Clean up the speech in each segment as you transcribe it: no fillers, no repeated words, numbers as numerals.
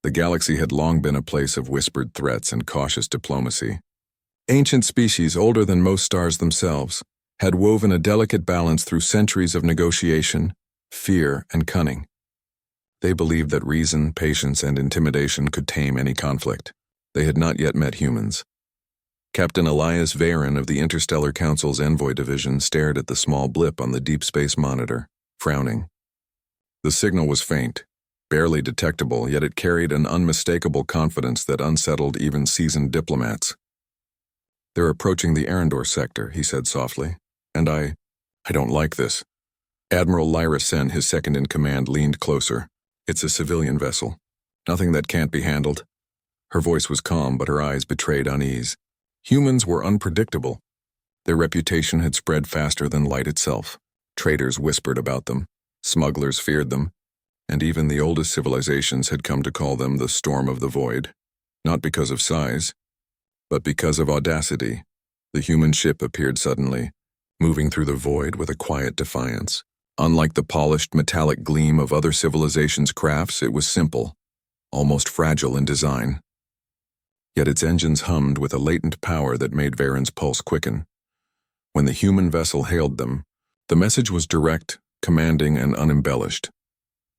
The galaxy had long been a place of whispered threats and cautious diplomacy. Ancient species, older than most stars themselves, had woven a delicate balance through centuries of negotiation, fear, and cunning. They believed that reason, patience, and intimidation could tame any conflict. They had not yet met humans. Captain Elias Varen of the Interstellar Council's Envoy Division stared at the small blip on the deep space monitor, frowning. The signal was faint, barely detectable, yet it carried an unmistakable confidence that unsettled even seasoned diplomats. "They're approaching the Eryndor sector," he said softly, "and I don't like this." Admiral Lyra Sen, his second-in-command, leaned closer. "It's a civilian vessel. Nothing that can't be handled." Her voice was calm, but her eyes betrayed unease. Humans were unpredictable. Their reputation had spread faster than light itself. Traitors whispered about them, smugglers feared them, and even the oldest civilizations had come to call them the Storm of the Void, not because of size, but because of audacity. The human ship appeared suddenly, moving through the void with a quiet defiance. Unlike the polished metallic gleam of other civilizations' crafts, it was simple, almost fragile in design. Yet its engines hummed with a latent power that made Varen's pulse quicken. When the human vessel hailed them, the message was direct, commanding, and unembellished.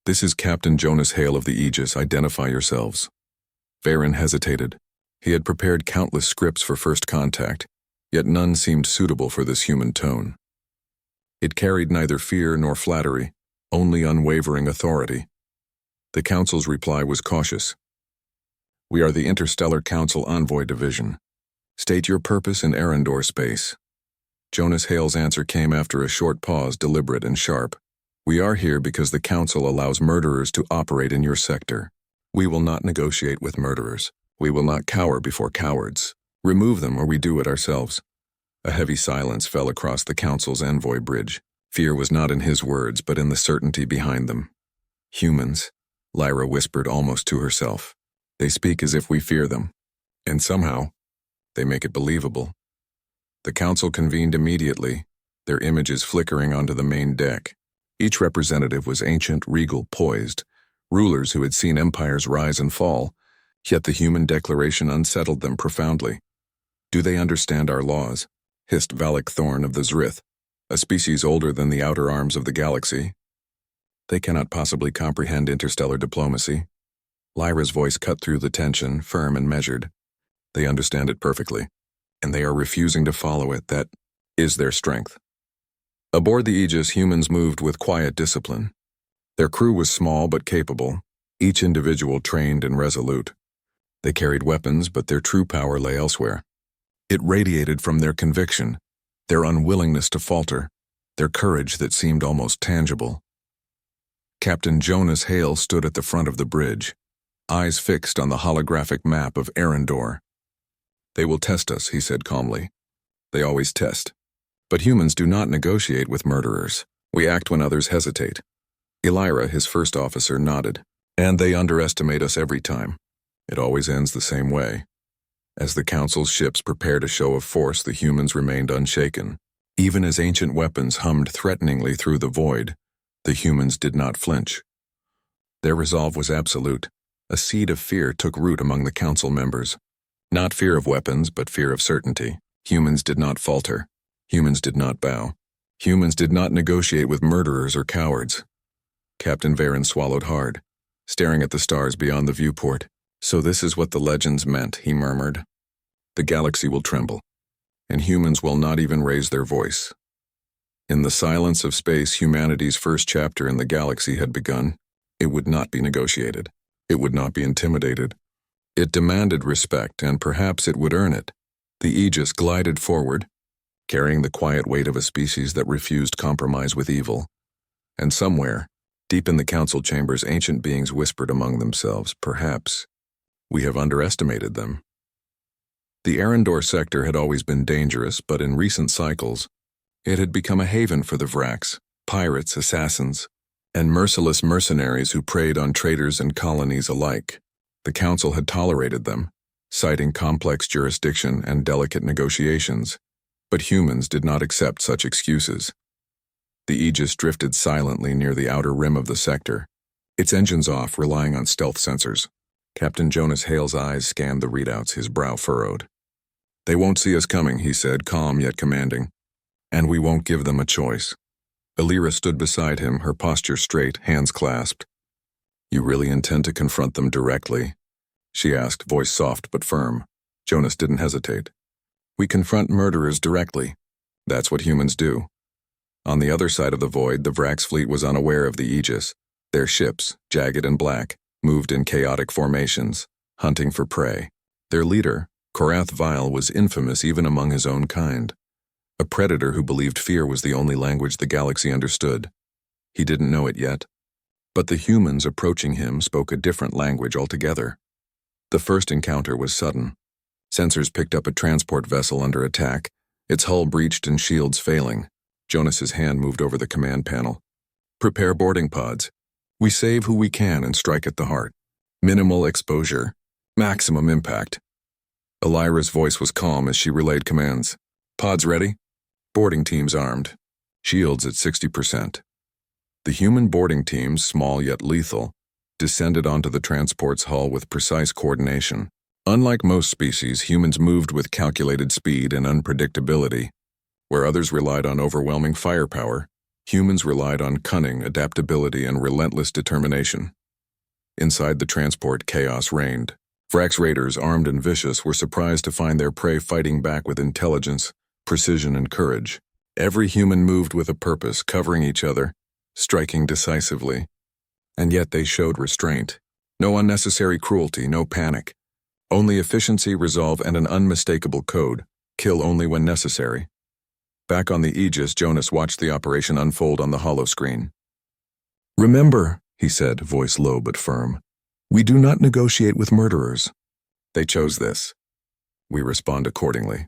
"This is Captain Jonas Hale of the Aegis. Identify yourselves." Varen hesitated. He had prepared countless scripts for first contact, yet none seemed suitable for this human tone. It carried neither fear nor flattery, only unwavering authority. The Council's reply was cautious. "We are the Interstellar Council Envoy Division. State your purpose in Eryndor space." Jonas Hale's answer came after a short pause, deliberate and sharp. "We are here because the Council allows murderers to operate in your sector. We will not negotiate with murderers. We will not cower before cowards. Remove them or we do it ourselves." A heavy silence fell across the Council's envoy bridge. Fear was not in his words, but in the certainty behind them. "Humans," Lyra whispered almost to herself. "They speak as if we fear them. And somehow, they make it believable." The Council convened immediately, their images flickering onto the main deck. Each representative was ancient, regal, poised, rulers who had seen empires rise and fall, yet the human declaration unsettled them profoundly. "Do they understand our laws?" hissed Valak Thorn of the Zrith, a species older than the outer arms of the galaxy. "They cannot possibly comprehend interstellar diplomacy." Lyra's voice cut through the tension, firm and measured. "They understand it perfectly, and they are refusing to follow it. That is their strength." Aboard the Aegis, humans moved with quiet discipline. Their crew was small but capable, each individual trained and resolute. They carried weapons, but their true power lay elsewhere. It radiated from their conviction, their unwillingness to falter, their courage that seemed almost tangible. Captain Jonas Hale stood at the front of the bridge, eyes fixed on the holographic map of Eryndor. "They will test us," he said calmly. "They always test. But humans do not negotiate with murderers. We act when others hesitate." Elira, his first officer, nodded. "And they underestimate us every time. It always ends the same way." As the Council's ships prepared a show of force, the humans remained unshaken. Even as ancient weapons hummed threateningly through the void, the humans did not flinch. Their resolve was absolute. A seed of fear took root among the Council members. Not fear of weapons, but fear of certainty. Humans did not falter. Humans did not bow. Humans did not negotiate with murderers or cowards. Captain Varen swallowed hard, staring at the stars beyond the viewport. "So this is what the legends meant," he murmured. "The galaxy will tremble, and humans will not even raise their voice." In the silence of space, humanity's first chapter in the galaxy had begun. It would not be negotiated. It would not be intimidated. It demanded respect, and perhaps it would earn it. The Aegis glided forward, carrying the quiet weight of a species that refused compromise with evil. And somewhere, deep in the council chambers, ancient beings whispered among themselves, "Perhaps we have underestimated them." The Eryndor sector had always been dangerous, but in recent cycles, it had become a haven for the Vraks, pirates, assassins, and merciless mercenaries who preyed on traders and colonies alike. The Council had tolerated them, citing complex jurisdiction and delicate negotiations, but humans did not accept such excuses. The Aegis drifted silently near the outer rim of the sector, its engines off, relying on stealth sensors. Captain Jonas Hale's eyes scanned the readouts, his brow furrowed. "They won't see us coming," he said, calm yet commanding. "And we won't give them a choice." Eryndor stood beside him, her posture straight, hands clasped. "You really intend to confront them directly?" she asked, voice soft but firm. Jonas didn't hesitate. "We confront murderers directly. That's what humans do." On the other side of the void, the Vrax fleet was unaware of the Aegis. Their ships, jagged and black, moved in chaotic formations, hunting for prey. Their leader, Korath Vile, was infamous even among his own kind. A predator who believed fear was the only language the galaxy understood. He didn't know it yet. But the humans approaching him spoke a different language altogether. The first encounter was sudden. Sensors picked up a transport vessel under attack, its hull breached and shields failing. Jonas's hand moved over the command panel. "Prepare boarding pods. We save who we can and strike at the heart. Minimal exposure. Maximum impact." Eryndor's voice was calm as she relayed commands. "Pods ready? Boarding teams armed. Shields at 60%. The human boarding teams, small yet lethal, descended onto the transport's hull with precise coordination. Unlike most species, humans moved with calculated speed and unpredictability. Where others relied on overwhelming firepower, humans relied on cunning, adaptability, and relentless determination. Inside the transport, chaos reigned. Vrax raiders, armed and vicious, were surprised to find their prey fighting back with intelligence, precision, and courage. Every human moved with a purpose, covering each other, striking decisively. And yet they showed restraint. No unnecessary cruelty, no panic. Only efficiency, resolve, and an unmistakable code. Kill only when necessary. Back on the Aegis, Jonas watched the operation unfold on the holoscreen. "Remember," he said, voice low but firm, "we do not negotiate with murderers. They chose this. We respond accordingly."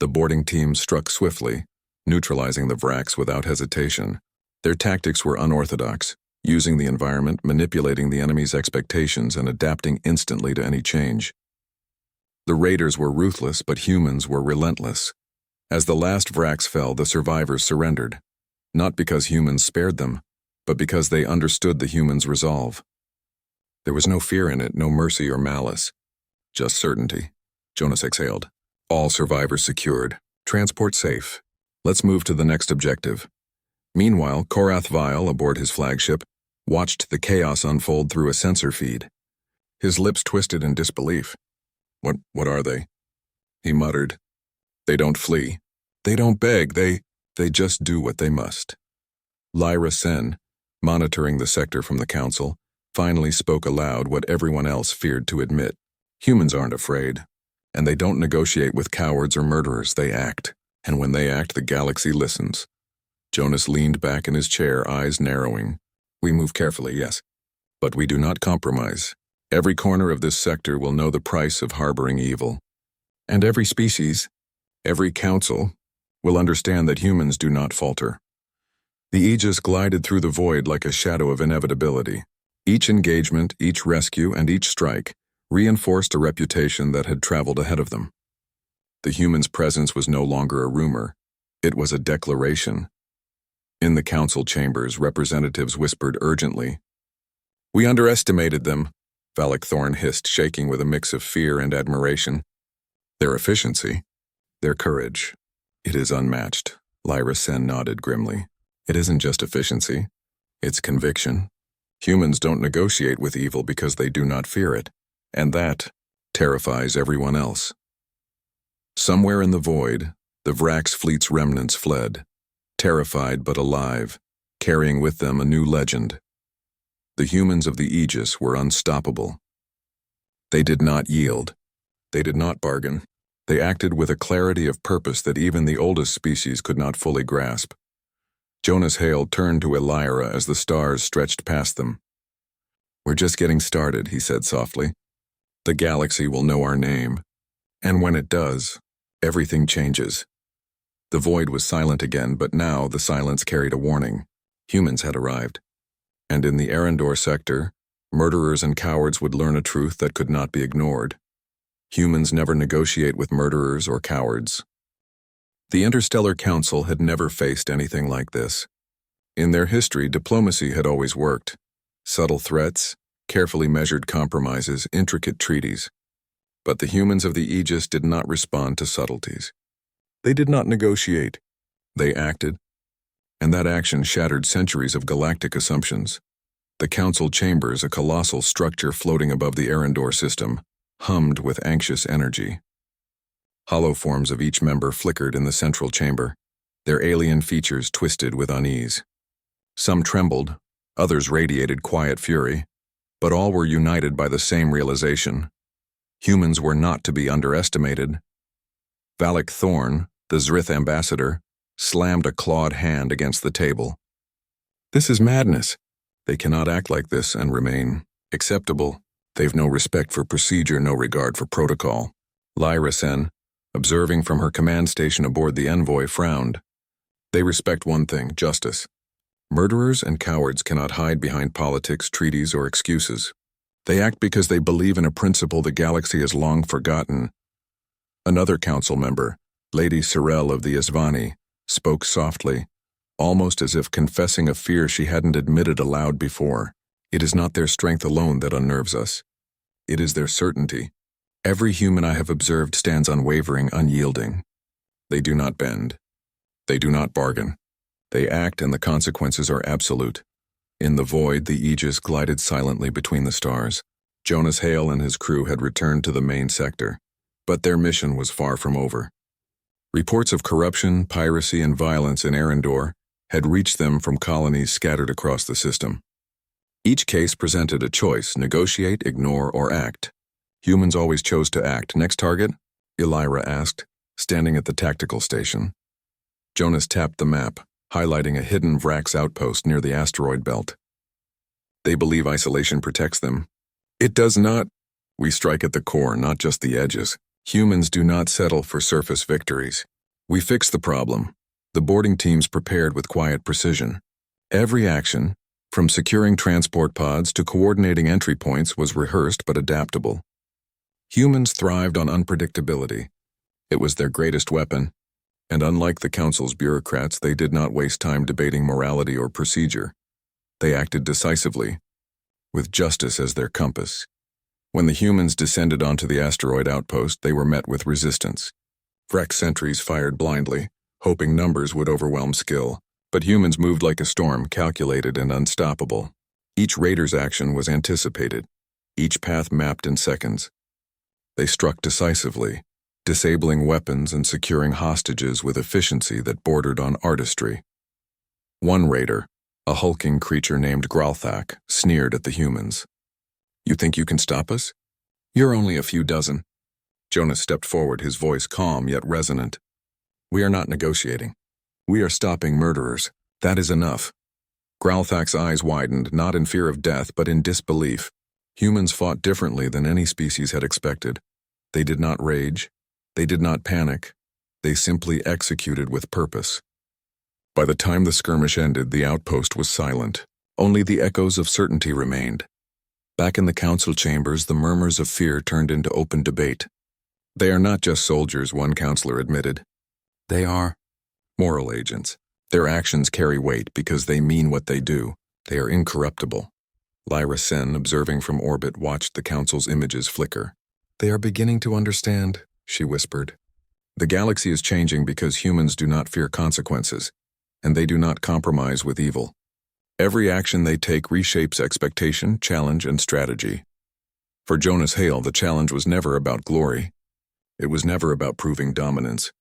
The boarding team struck swiftly, neutralizing the Vrax without hesitation. Their tactics were unorthodox, using the environment, manipulating the enemy's expectations, and adapting instantly to any change. The raiders were ruthless, but humans were relentless. As the last Vrax fell, the survivors surrendered, not because humans spared them, but because they understood the humans' resolve. There was no fear in it, no mercy or malice, just certainty. Jonas exhaled. All survivors secured. Transport safe. Let's move to the next objective. Meanwhile, Korath Vile, aboard his flagship, watched the chaos unfold through a sensor feed. His lips twisted in disbelief. What are they?" he muttered. "They don't flee. They don't beg. They just do what they must." Lyra Sen, monitoring the sector from the council, finally spoke aloud what everyone else feared to admit. Humans aren't afraid, and they don't negotiate with cowards or murderers. They act, and when they act, the galaxy listens. Jonas leaned back in his chair, eyes narrowing. "We move carefully, yes, but we do not compromise. Every corner of this sector will know the price of harboring evil. And every species, every council, will understand that humans do not falter." The Aegis glided through the void like a shadow of inevitability. Each engagement, each rescue, and each strike reinforced a reputation that had traveled ahead of them. The humans' presence was no longer a rumor. It was a declaration. In the council chambers, representatives whispered urgently. "We underestimated them," Valak Thorn hissed, shaking with a mix of fear and admiration. "Their efficiency, their courage. It is unmatched," Lyra Sen nodded grimly. "It isn't just efficiency. It's conviction. Humans don't negotiate with evil because they do not fear it, and that terrifies everyone else." Somewhere in the void, the Vrax fleet's remnants fled, terrified but alive, carrying with them a new legend. The humans of the Aegis were unstoppable. They did not yield. They did not bargain. They acted with a clarity of purpose that even the oldest species could not fully grasp. Jonas Hale turned to Lyra as the stars stretched past them. "We're just getting started," he said softly. "The galaxy will know our name. And when it does, everything changes." The void was silent again, but now the silence carried a warning. Humans had arrived. And in the Eryndor sector, murderers and cowards would learn a truth that could not be ignored. Humans never negotiate with murderers or cowards. The Interstellar Council had never faced anything like this. In their history, diplomacy had always worked. Subtle threats, carefully measured compromises, intricate treaties. But the humans of the Aegis did not respond to subtleties. They did not negotiate. They acted, and that action shattered centuries of galactic assumptions. The council chambers, a colossal structure floating above the Eryndor system, hummed with anxious energy. Hollow forms of each member flickered in the central chamber, their alien features twisted with unease. Some trembled, others radiated quiet fury, but all were united by the same realization. Humans were not to be underestimated. Valak Thorn, the Zrith ambassador, slammed a clawed hand against the table. This is madness. They cannot act like this and remain acceptable. They've no respect for procedure, no regard for protocol. Lyra Sen, observing from her command station aboard the Envoy, frowned. They respect one thing, justice. Murderers and cowards cannot hide behind politics, treaties, or excuses. They act because they believe in a principle the galaxy has long forgotten. Another council member, Lady Sorel of the Isvani, spoke softly, almost as if confessing a fear she hadn't admitted aloud before. It is not their strength alone that unnerves us. It is their certainty. Every human I have observed stands unwavering, unyielding. They do not bend. They do not bargain. They act, and the consequences are absolute. In the void, the Aegis glided silently between the stars. Jonas Hale and his crew had returned to the main sector, but their mission was far from over. Reports of corruption, piracy, and violence in Eryndor had reached them from colonies scattered across the system. Each case presented a choice: negotiate, ignore, or act. Humans always chose to act. Next target? Elira asked, standing at the tactical station. Jonas tapped the map, highlighting a hidden Vrax outpost near the asteroid belt. They believe isolation protects them. It does not. We strike at the core, not just the edges. Humans do not settle for surface victories. We fix the problem. The boarding teams prepared with quiet precision. Every action, from securing transport pods to coordinating entry points, was rehearsed but adaptable. Humans thrived on unpredictability. It was their greatest weapon, and unlike the Council's bureaucrats, they did not waste time debating morality or procedure. They acted decisively, with justice as their compass. When the humans descended onto the asteroid outpost, they were met with resistance. Vrax sentries fired blindly, hoping numbers would overwhelm skill, but humans moved like a storm, calculated and unstoppable. Each raider's action was anticipated, each path mapped in seconds. They struck decisively, disabling weapons and securing hostages with efficiency that bordered on artistry. One raider, a hulking creature named Gralthak, sneered at the humans. You think you can stop us? You're only a few dozen. Jonas stepped forward, his voice calm yet resonant. We are not negotiating. We are stopping murderers. That is enough. Gralthak's eyes widened, not in fear of death, but in disbelief. Humans fought differently than any species had expected. They did not rage. They did not panic. They simply executed with purpose. By the time the skirmish ended, the outpost was silent. Only the echoes of certainty remained. Back in the council chambers, the murmurs of fear turned into open debate. They are not just soldiers, one counselor admitted. They are moral agents. Their actions carry weight because they mean what they do. They are incorruptible. Lyra Sen, observing from orbit, watched the council's images flicker. They are beginning to understand, she whispered. The galaxy is changing because humans do not fear consequences, and they do not compromise with evil. Every action they take reshapes expectation, challenge, and strategy. For Jonas Hale, the challenge was never about glory. It was never about proving dominance.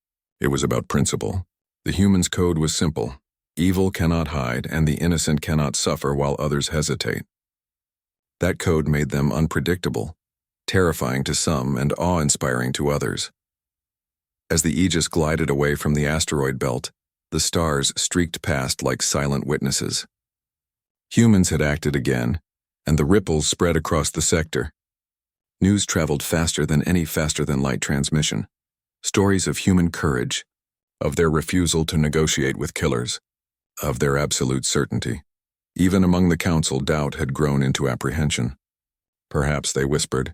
It was about principle. The human's code was simple. Evil cannot hide, and the innocent cannot suffer while others hesitate. That code made them unpredictable, terrifying to some and awe-inspiring to others. As the Aegis glided away from the asteroid belt, the stars streaked past like silent witnesses. Humans had acted again, and the ripples spread across the sector. News traveled faster than any faster-than-light transmission. Stories of human courage, of their refusal to negotiate with killers, of their absolute certainty. Even among the council, doubt had grown into apprehension. Perhaps, they whispered,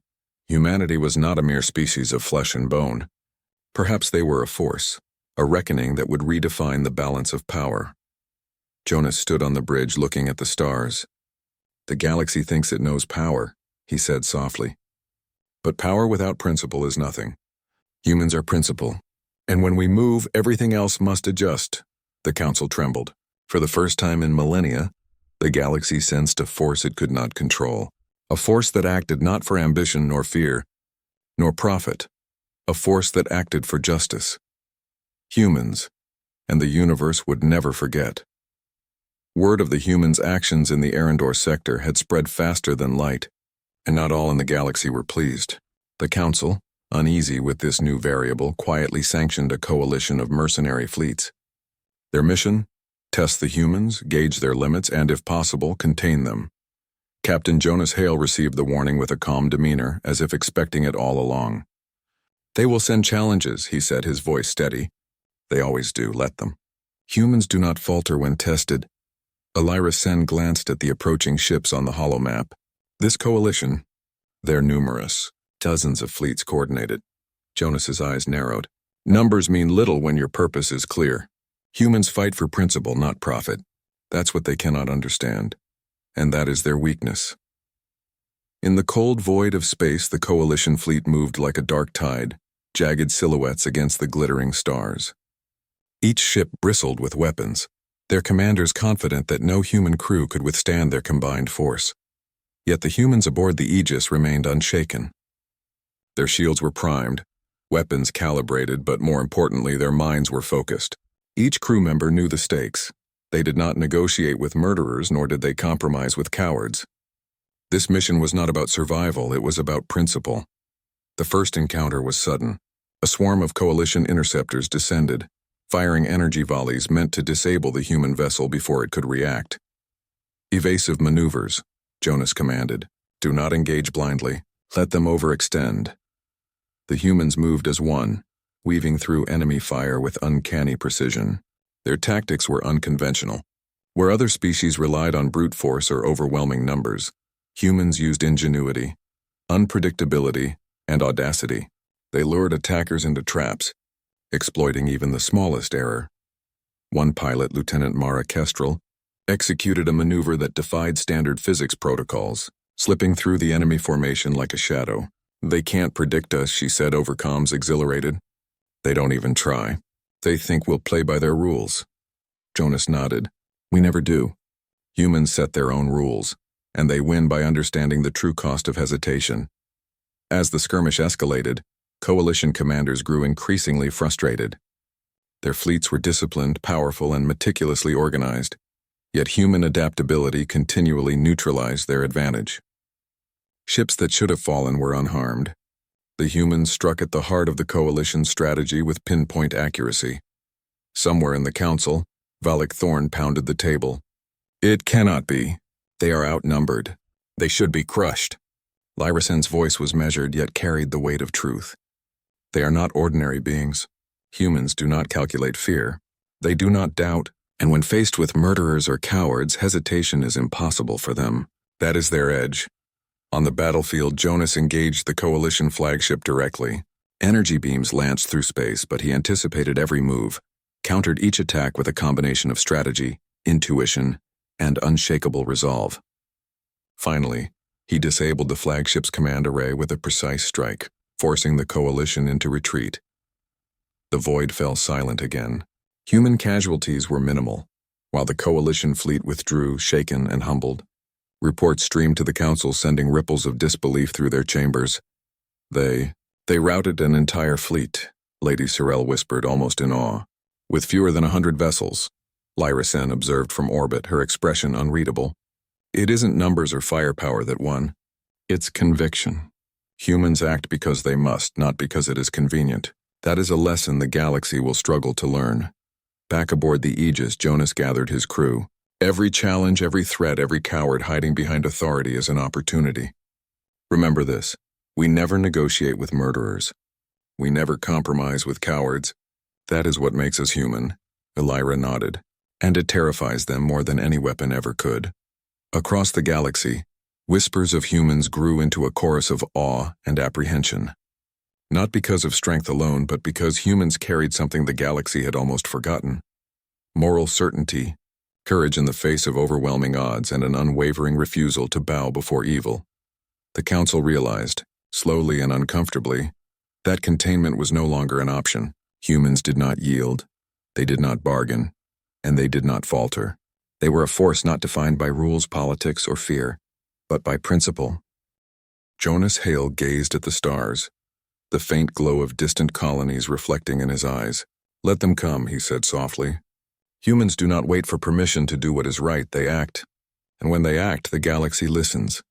humanity was not a mere species of flesh and bone. Perhaps they were a force, a reckoning that would redefine the balance of power. Jonas stood on the bridge looking at the stars. "The galaxy thinks it knows power," he said softly. "But power without principle is nothing. Humans are principle. And when we move, everything else must adjust." The council trembled. For the first time in millennia, the galaxy sensed a force it could not control. A force that acted not for ambition nor fear, nor profit. A force that acted for justice. Humans, and the universe would never forget. Word of the humans' actions in the Eryndor sector had spread faster than light, and not all in the galaxy were pleased. The council, uneasy with this new variable, quietly sanctioned a coalition of mercenary fleets. Their mission? Test the humans, gauge their limits, and, if possible, contain them. Captain Jonas Hale received the warning with a calm demeanor, as if expecting it all along. "They will send challenges," he said, his voice steady. "They always do, let them. Humans do not falter when tested." Elyra Sen glanced at the approaching ships on the holomap. This coalition, they're numerous, dozens of fleets coordinated. Jonas's eyes narrowed. Numbers mean little when your purpose is clear. Humans fight for principle, not profit. That's what they cannot understand. And that is their weakness. In the cold void of space, the coalition fleet moved like a dark tide, jagged silhouettes against the glittering stars. Each ship bristled with weapons, their commanders confident that no human crew could withstand their combined force. Yet the humans aboard the Aegis remained unshaken. Their shields were primed, weapons calibrated, but more importantly, their minds were focused. Each crew member knew the stakes. They did not negotiate with murderers, nor did they compromise with cowards. This mission was not about survival, it was about principle. The first encounter was sudden. A swarm of coalition interceptors descended, firing energy volleys meant to disable the human vessel before it could react. "Evasive maneuvers," Jonas commanded. "Do not engage blindly. Let them overextend." The humans moved as one, weaving through enemy fire with uncanny precision. Their tactics were unconventional. Where other species relied on brute force or overwhelming numbers, humans used ingenuity, unpredictability, and audacity. They lured attackers into traps, exploiting even the smallest error. One pilot, Lieutenant Mara Kestrel, executed a maneuver that defied standard physics protocols, slipping through the enemy formation like a shadow. "They can't predict us," she said over comms, exhilarated. "They don't even try. They think we'll play by their rules." Jonas nodded. "We never do. Humans set their own rules, and they win by understanding the true cost of hesitation." As the skirmish escalated, coalition commanders grew increasingly frustrated. Their fleets were disciplined, powerful, and meticulously organized, yet human adaptability continually neutralized their advantage. Ships that should have fallen were unharmed. The humans struck at the heart of the coalition's strategy with pinpoint accuracy. Somewhere in the council, Valak Thorn pounded the table. "It cannot be. They are outnumbered. They should be crushed." Lyrasen's voice was measured yet carried the weight of truth. "They are not ordinary beings. Humans do not calculate fear. They do not doubt, and when faced with murderers or cowards, hesitation is impossible for them. That is their edge." On the battlefield, Jonas engaged the coalition flagship directly. Energy beams lanced through space, but he anticipated every move, countered each attack with a combination of strategy, intuition, and unshakable resolve. Finally, he disabled the flagship's command array with a precise strike, forcing the coalition into retreat. The void fell silent again. Human casualties were minimal, while the coalition fleet withdrew, shaken and humbled. Reports streamed to the council, sending ripples of disbelief through their chambers. They routed an entire fleet," Lady Sorrel whispered, almost in awe. "With fewer than 100 vessels," Lyrasen observed from orbit, her expression unreadable. "It isn't numbers or firepower that won. It's conviction. Humans act because they must, not because it is convenient. That is a lesson the galaxy will struggle to learn." Back aboard the Aegis, Jonas gathered his crew. Every challenge, every threat, every coward hiding behind authority is an opportunity. Remember this: we never negotiate with murderers. We never compromise with cowards. That is what makes us human. Elyra nodded. And it terrifies them more than any weapon ever could. Across the galaxy, whispers of humans grew into a chorus of awe and apprehension. Not because of strength alone, but because humans carried something the galaxy had almost forgotten: moral certainty, courage in the face of overwhelming odds and an unwavering refusal to bow before evil. The council realized, slowly and uncomfortably, that containment was no longer an option. Humans did not yield, they did not bargain, and they did not falter. They were a force not defined by rules, politics, or fear, but by principle. Jonas Hale gazed at the stars, the faint glow of distant colonies reflecting in his eyes. "Let them come," he said softly. "Humans do not wait for permission to do what is right, they act. And when they act, the galaxy listens."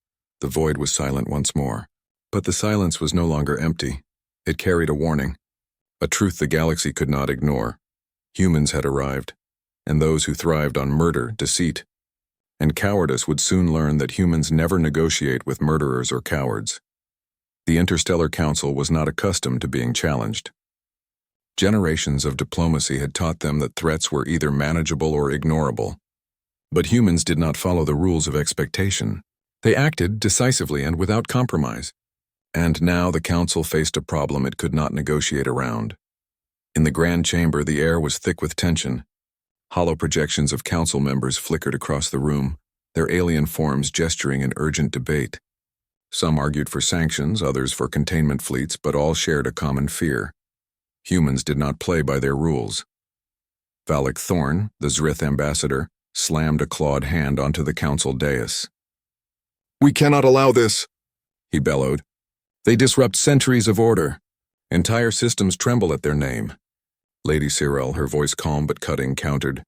The void was silent once more. But the silence was no longer empty. It carried a warning, a truth the galaxy could not ignore. Humans had arrived, and those who thrived on murder, deceit, and cowardice would soon learn that humans never negotiate with murderers or cowards. The Interstellar Council was not accustomed to being challenged. Generations of diplomacy had taught them that threats were either manageable or ignorable. But humans did not follow the rules of expectation. They acted decisively and without compromise. And now the council faced a problem it could not negotiate around. In the grand chamber, the air was thick with tension. Hollow projections of council members flickered across the room, their alien forms gesturing in urgent debate. Some argued for sanctions, others for containment fleets, but all shared a common fear. Humans did not play by their rules. Valak Thorn, the Zrith ambassador, slammed a clawed hand onto the council dais. "We cannot allow this," he bellowed. "They disrupt centuries of order. Entire systems tremble at their name." Lady Cyril, her voice calm but cutting, countered.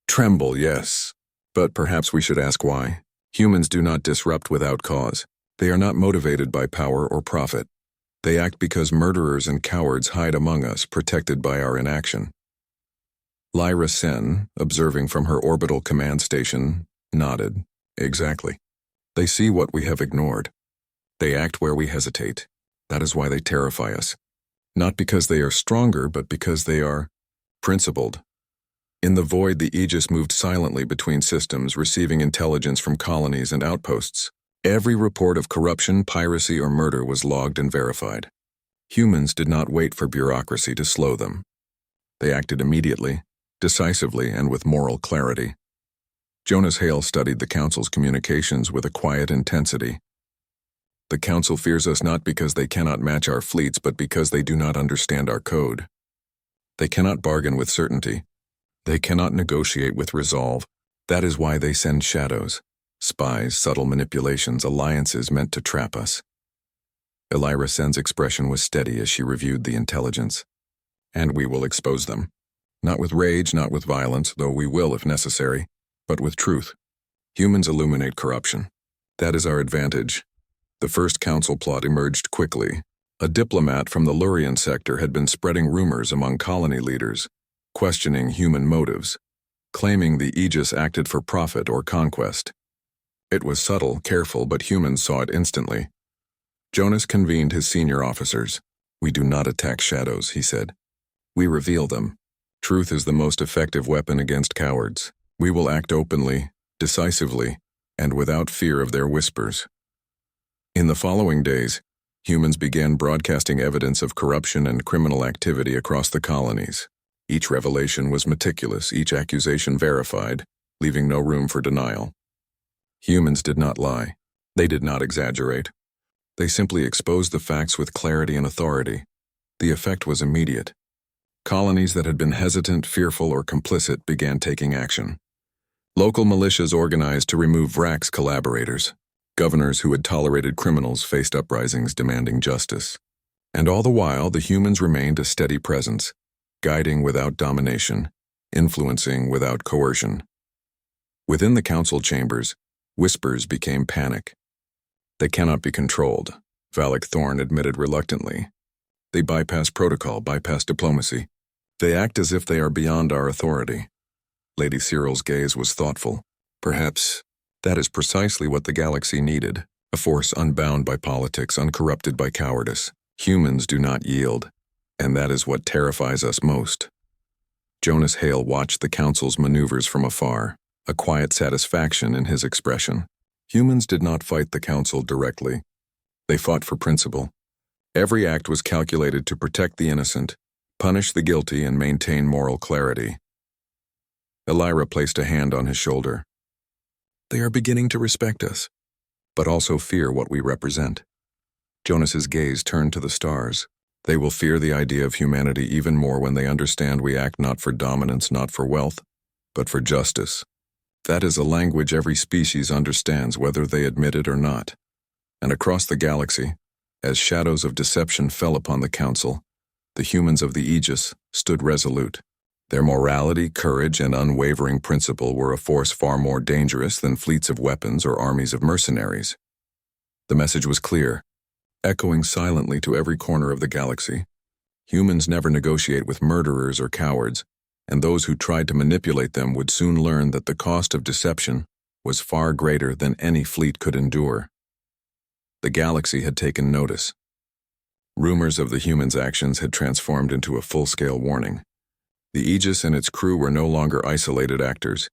"Tremble, yes. But perhaps we should ask why. Humans do not disrupt without cause. They are not motivated by power or profit. They act because murderers and cowards hide among us, protected by our inaction." Lyra Sen, observing from her orbital command station, nodded. "Exactly. They see what we have ignored. They act where we hesitate. That is why they terrify us. Not because they are stronger, but because they are principled." In the void, the Aegis moved silently between systems, receiving intelligence from colonies and outposts. Every report of corruption, piracy, or murder was logged and verified. Humans did not wait for bureaucracy to slow them. They acted immediately, decisively, and with moral clarity. Jonas Hale studied the Council's communications with a quiet intensity. "The Council fears us not because they cannot match our fleets, but because they do not understand our code. They cannot bargain with certainty. They cannot negotiate with resolve. That is why they send shadows. Spies, subtle manipulations, alliances meant to trap us." Lyra Sen's expression was steady as she reviewed the intelligence. "And we will expose them. Not with rage, not with violence, though we will if necessary, but with truth. Humans illuminate corruption. That is our advantage." The first council plot emerged quickly. A diplomat from the Lurian sector had been spreading rumors among colony leaders, questioning human motives, claiming the Aegis acted for profit or conquest. It was subtle, careful, but humans saw it instantly. Jonas convened his senior officers. "We do not attack shadows," he said. "We reveal them. Truth is the most effective weapon against cowards. We will act openly, decisively, and without fear of their whispers." In the following days, humans began broadcasting evidence of corruption and criminal activity across the colonies. Each revelation was meticulous, each accusation verified, leaving no room for denial. Humans did not lie. They did not exaggerate. They simply exposed the facts with clarity and authority. The effect was immediate. Colonies that had been hesitant, fearful, or complicit began taking action. Local militias organized to remove Vrax's collaborators. Governors who had tolerated criminals faced uprisings demanding justice. And all the while, the humans remained a steady presence, guiding without domination, influencing without coercion. Within the council chambers, whispers became panic. "They cannot be controlled," Valak Thorn admitted reluctantly. "They bypass protocol, bypass diplomacy. They act as if they are beyond our authority." Lady Cyril's gaze was thoughtful. "Perhaps that is precisely what the galaxy needed, a force unbound by politics, uncorrupted by cowardice. Humans do not yield, and that is what terrifies us most." Jonas Hale watched the council's maneuvers from afar, a quiet satisfaction in his expression. Humans did not fight the council directly. They fought for principle. Every act was calculated to protect the innocent, punish the guilty, and maintain moral clarity. Elira placed a hand on his shoulder. They are beginning to respect us, but also fear what we represent. Jonas's gaze turned to the stars. They will fear the idea of humanity even more when they understand we act not for dominance, not for wealth, but for justice. That is a language every species understands, whether they admit it or not. And across the galaxy, as shadows of deception fell upon the council, the humans of the Aegis stood resolute. Their morality, courage, and unwavering principle were a force far more dangerous than fleets of weapons or armies of mercenaries. The message was clear, echoing silently to every corner of the galaxy. Humans never negotiate with murderers or cowards, and those who tried to manipulate them would soon learn that the cost of deception was far greater than any fleet could endure. The galaxy had taken notice. Rumors of the humans' actions had transformed into a full-scale warning. The Aegis and its crew were no longer isolated actors.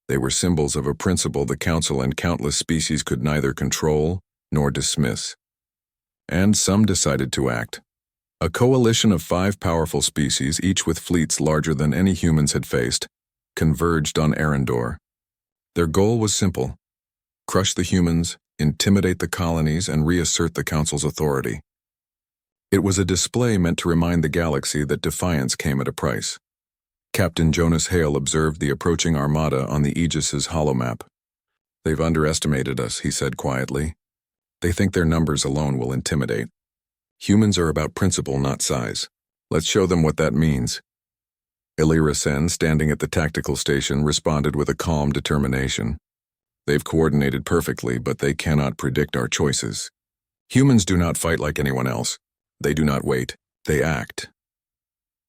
They were symbols of a principle the Council and countless species could neither control nor dismiss. And some decided to act. A coalition of 5 powerful species, each with fleets larger than any humans had faced, converged on Eryndor. Their goal was simple: crush the humans, intimidate the colonies, and reassert the Council's authority. It was a display meant to remind the galaxy that defiance came at a price. Captain Jonas Hale observed the approaching armada on the Aegis's holomap. "They've underestimated us," he said quietly. "They think their numbers alone will intimidate. Humans are about principle, not size. Let's show them what that means." Elira Sen, standing at the tactical station, responded with a calm determination. "They've coordinated perfectly, but they cannot predict our choices. Humans do not fight like anyone else. They do not wait. They act."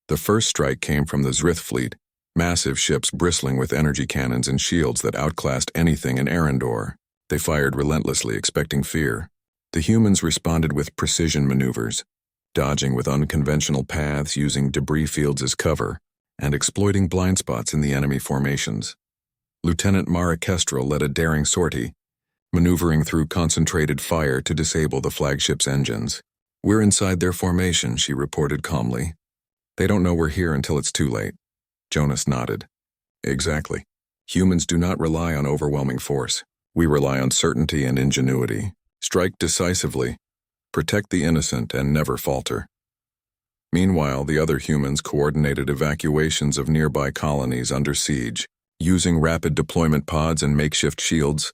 The first strike came from the Zrith fleet, massive ships bristling with energy cannons and shields that outclassed anything in Eryndor. They fired relentlessly, expecting fear. The humans responded with precision maneuvers, dodging with unconventional paths, using debris fields as cover, and exploiting blind spots in the enemy formations. Lieutenant Mara Kestrel led a daring sortie, maneuvering through concentrated fire to disable the flagship's engines. "We're inside their formation," she reported calmly. "They don't know we're here until it's too late." Jonas nodded. "Exactly. Humans do not rely on overwhelming force. We rely on certainty and ingenuity. Strike decisively, protect the innocent, and never falter." Meanwhile, the other humans coordinated evacuations of nearby colonies under siege. Using rapid deployment pods and makeshift shields,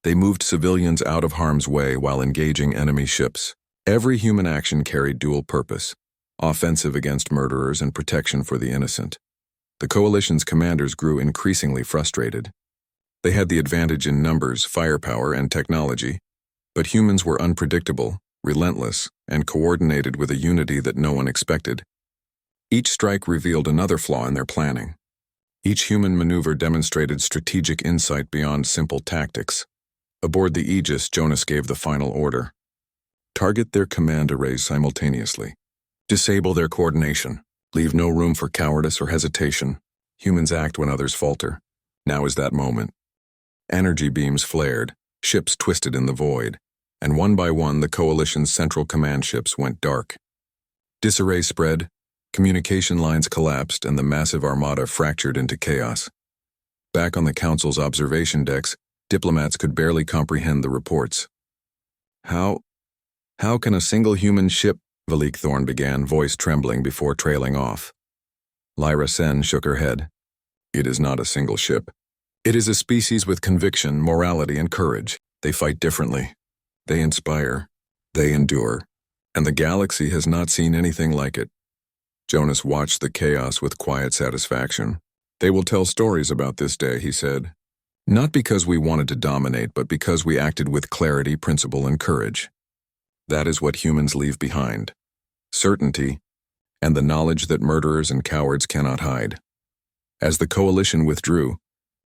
they moved civilians out of harm's way while engaging enemy ships. Every human action carried dual purpose: offensive against murderers and protection for the innocent. The coalition's commanders grew increasingly frustrated. They had the advantage in numbers, firepower, and technology, but humans were unpredictable, relentless, and coordinated with a unity that no one expected. Each strike revealed another flaw in their planning. Each human maneuver demonstrated strategic insight beyond simple tactics. Aboard the Aegis, Jonas gave the final order: target their command arrays simultaneously. Disable their coordination. Leave no room for cowardice or hesitation. Humans act when others falter. Now is that moment. Energy beams flared, ships twisted in the void, and one by one the coalition's central command ships went dark. Disarray spread, communication lines collapsed, and the massive armada fractured into chaos. Back on the Council's observation decks, diplomats could barely comprehend the reports. How can a single human ship?" Valik Thorn began, voice trembling before trailing off. Lyra Sen shook her head. "It is not a single ship. It is a species with conviction, morality, and courage. They fight differently. They inspire. They endure. And the galaxy has not seen anything like it." Jonas watched the chaos with quiet satisfaction. "They will tell stories about this day," he said. "Not because we wanted to dominate, but because we acted with clarity, principle, and courage. That is what humans leave behind: certainty, and the knowledge that murderers and cowards cannot hide." As the coalition withdrew,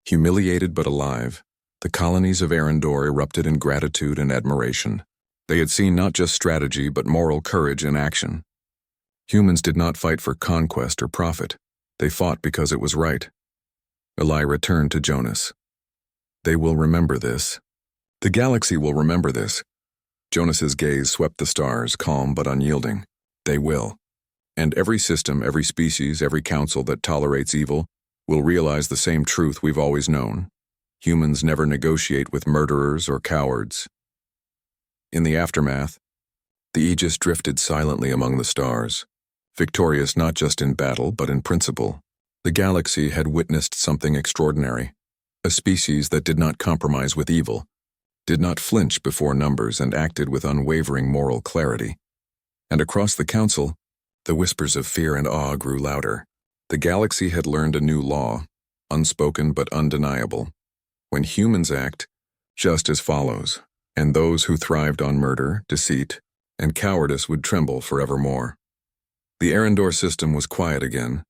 humiliated but alive, the colonies of Eryndor erupted in gratitude and admiration. They had seen not just strategy but moral courage in action. Humans did not fight for conquest or profit. They fought because it was right. Elira turned to Jonas. "They will remember this. The galaxy will remember this." Jonas's gaze swept the stars, calm but unyielding. "They will. And every system, every species, every council that tolerates evil we'll realize the same truth we've always known. Humans never negotiate with murderers or cowards. In the aftermath, the Aegis drifted silently among the stars, victorious not just in battle but in principle. The galaxy had witnessed something extraordinary, a species that did not compromise with evil, did not flinch before numbers, and acted with unwavering moral clarity. And across the council, the whispers of fear and awe grew louder. The galaxy had learned a new law, unspoken but undeniable. When humans act, justice follows, and those who thrived on murder, deceit, and cowardice would tremble forevermore. The Eryndor system was quiet again.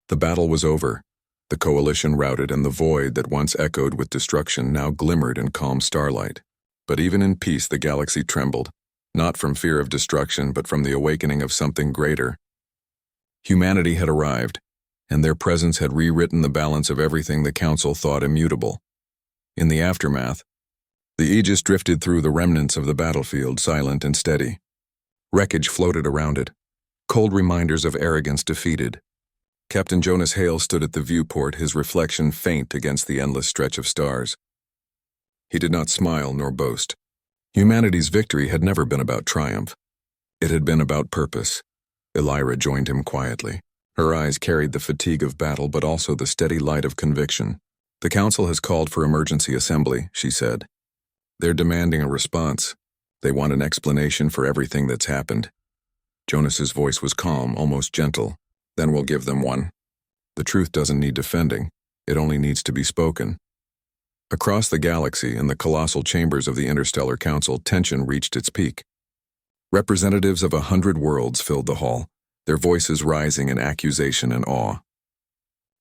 The battle was over, the coalition routed, and the void that once echoed with destruction now glimmered in calm starlight. But even in peace the galaxy trembled, not from fear of destruction but from the awakening of something greater. Humanity had arrived, and their presence had rewritten the balance of everything the Council thought immutable. In the aftermath, the Aegis drifted through the remnants of the battlefield, silent and steady. Wreckage floated around it, cold reminders of arrogance defeated. Captain Jonas Hale stood at the viewport, his reflection faint against the endless stretch of stars. He did not smile nor boast. Humanity's victory had never been about triumph. It had been about purpose. Elyra joined him quietly. Her eyes carried the fatigue of battle but also the steady light of conviction. "The Council has called for emergency assembly," she said. "They're demanding a response. They want an explanation for everything that's happened." Jonas's voice was calm, almost gentle. "Then we'll give them one. The truth doesn't need defending. It only needs to be spoken." Across the galaxy, in the colossal chambers of the Interstellar Council, tension reached its peak. Representatives of 100 worlds filled the hall, their voices rising in accusation and awe.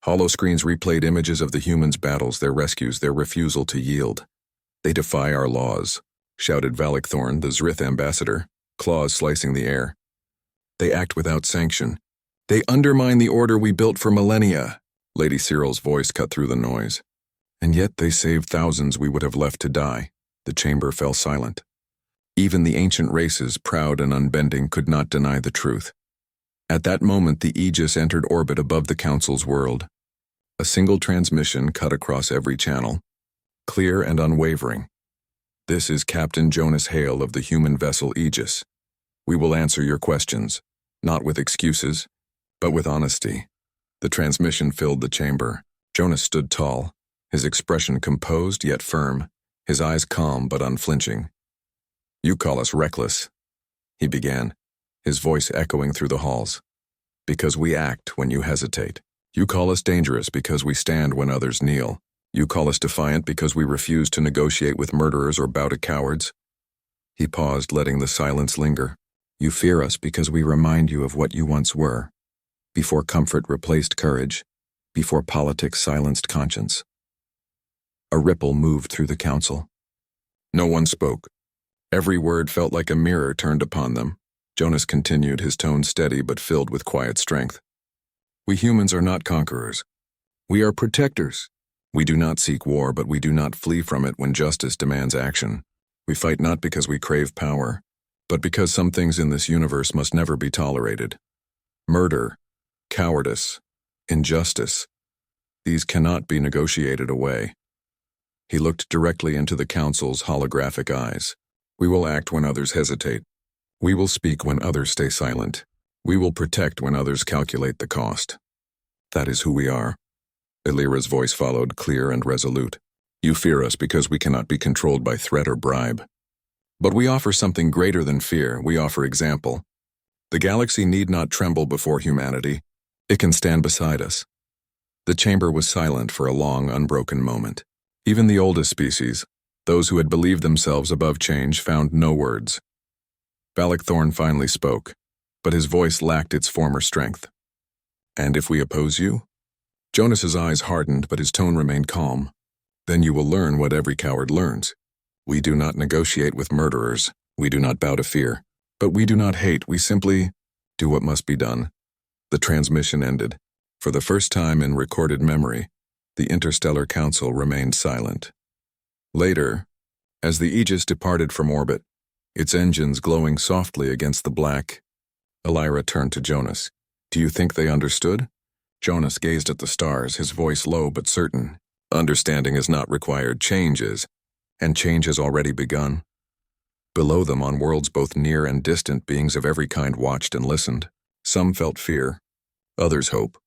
Holoscreens replayed images of the humans' battles, their rescues, their refusal to yield. "They defy our laws," shouted Valakthorn, the Zrith ambassador, claws slicing the air. "They act without sanction. They undermine the order we built for millennia." Lady Cyril's voice cut through the noise. "And yet they saved thousands we would have left to die." The chamber fell silent. Even the ancient races, proud and unbending, could not deny the truth. At that moment the Aegis entered orbit above the Council's world. A single transmission cut across every channel, clear and unwavering. "This is Captain Jonas Hale of the human vessel Aegis. We will answer your questions, not with excuses, but with honesty." The transmission filled the chamber. Jonas stood tall, his expression composed yet firm, his eyes calm but unflinching. "You call us reckless," he began, his voice echoing through the halls, "because we act when you hesitate. You call us dangerous because we stand when others kneel. You call us defiant because we refuse to negotiate with murderers or bow to cowards." He paused, letting the silence linger. "You fear us because we remind you of what you once were, before comfort replaced courage, before politics silenced conscience." A ripple moved through the council. No one spoke. Every word felt like a mirror turned upon them. Jonas continued, his tone steady but filled with quiet strength. "We humans are not conquerors. We are protectors. We do not seek war, but we do not flee from it when justice demands action. We fight not because we crave power, but because some things in this universe must never be tolerated. Murder, cowardice, injustice, these cannot be negotiated away." He looked directly into the Council's holographic eyes. "We will act when others hesitate. We will speak when others stay silent. We will protect when others calculate the cost. That is who we are." Elyra's voice followed, clear and resolute. "You fear us because we cannot be controlled by threat or bribe. But we offer something greater than fear. We offer example. The galaxy need not tremble before humanity. It can stand beside us." The chamber was silent for a long, unbroken moment. Even the oldest species, those who had believed themselves above change, found no words. Valakthorn finally spoke, but his voice lacked its former strength. "And if we oppose you?" Jonas's eyes hardened, but his tone remained calm. "Then you will learn what every coward learns. We do not negotiate with murderers. We do not bow to fear. But we do not hate. We simply do what must be done." The transmission ended. For the first time in recorded memory, the Interstellar Council remained silent. Later, as the Aegis departed from orbit, its engines glowing softly against the black, Elyra turned to Jonas. "Do you think they understood?" Jonas gazed at the stars, his voice low but certain. Understanding is not required, change is, and change has already begun. Below them, on worlds both near and distant, beings of every kind watched and listened. Some felt fear, others hope,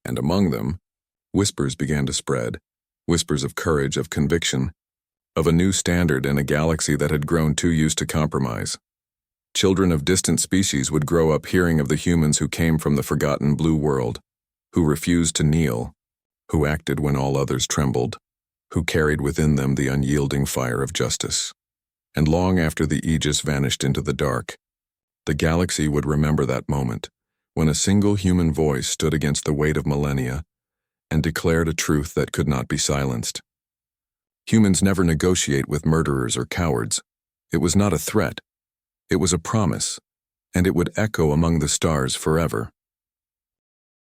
and among them, whispers began to spread, whispers of courage, of conviction, of a new standard in a galaxy that had grown too used to compromise. Children of distant species would grow up hearing of the humans who came from the forgotten blue world, who refused to kneel, who acted when all others trembled, who carried within them the unyielding fire of justice. And long after the Aegis vanished into the dark, the galaxy would remember that moment, when a single human voice stood against the weight of millennia and declared a truth that could not be silenced. Humans never negotiate with murderers or cowards. It was not a threat. It was a promise, and it would echo among the stars forever.